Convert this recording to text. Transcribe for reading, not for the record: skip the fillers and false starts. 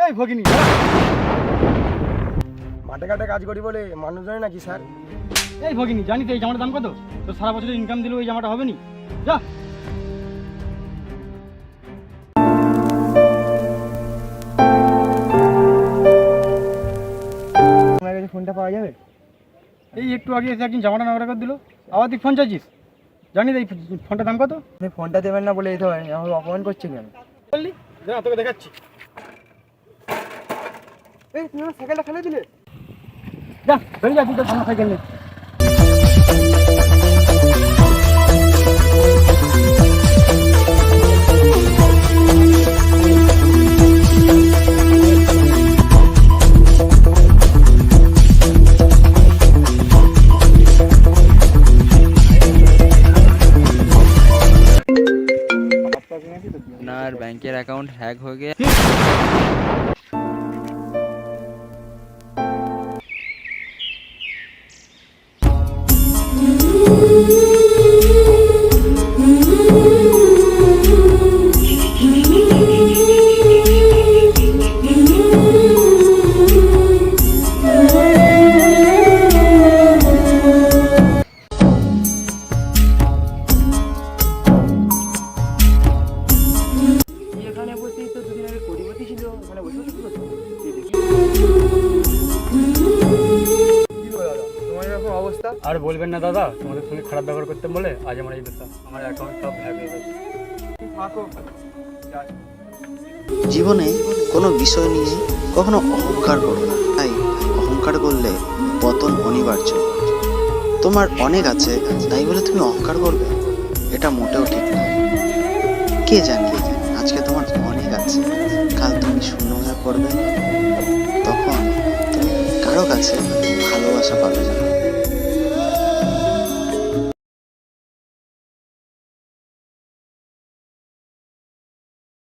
এই ভগিনী মাঠে ঘাটে কাজ করি বলে মানুষ জানে নাকি স্যার? এই ভগিনী জানি তো এই জামাটার দাম কত? তো সারা বছরের ইনকাম দিলেও এই জামাটা হবে নি। যা তোমার কাছে ফোনটা পাওয়া যাবে? এই একটু আগে এসে একদিন জামাটা নোংরা করে দিল, আবার তুই ফোন চাইছিস? জানি তো এই ফোনটার দাম কত? আপনি ফোনটা দেবেন না বলে এই তো আমাকে অপমান করছে কেন? বললি দাঁড়া তোকে দেখাচ্ছি। এই তুমি আমার সাইকেলটা ফেলে দিলে? যা বেরিয়ে যা, তুই তো সামনে সাইকেল নেই। আপনার ব্যাংকের অ্যাকাউন্ট হ্যাক হয়ে গিয়ে এখানে বসে তো দুদিন আগে কোটিপতি ছিল, মানে বসে বসে কি করছো? কি বলো দাদা, তোমার এরকম অবস্থা? আর বলবেন না দাদা, তোমাদের সঙ্গে খারাপ ব্যবহার করতে বলে আজ আমার এই দশা। আমার অ্যাকাউন্ট সব হ্যাক হয়ে গেছে। থাকো। জীবনে কোনো বিষয় নিয়ে কখনো অহংকার করো না, তাই অহংকার করলে পতন অনিবার্য। তোমার অনেক আছে তাই বলে তুমি অহংকার করবে, এটা মোটেও ঠিক না। কে জানে আজকে তোমার অনেক আছে, কাল তুমি শূন্য হয়ে পড়বে, তখন তুমি কারো কাছে ভালোবাসা পাবে না।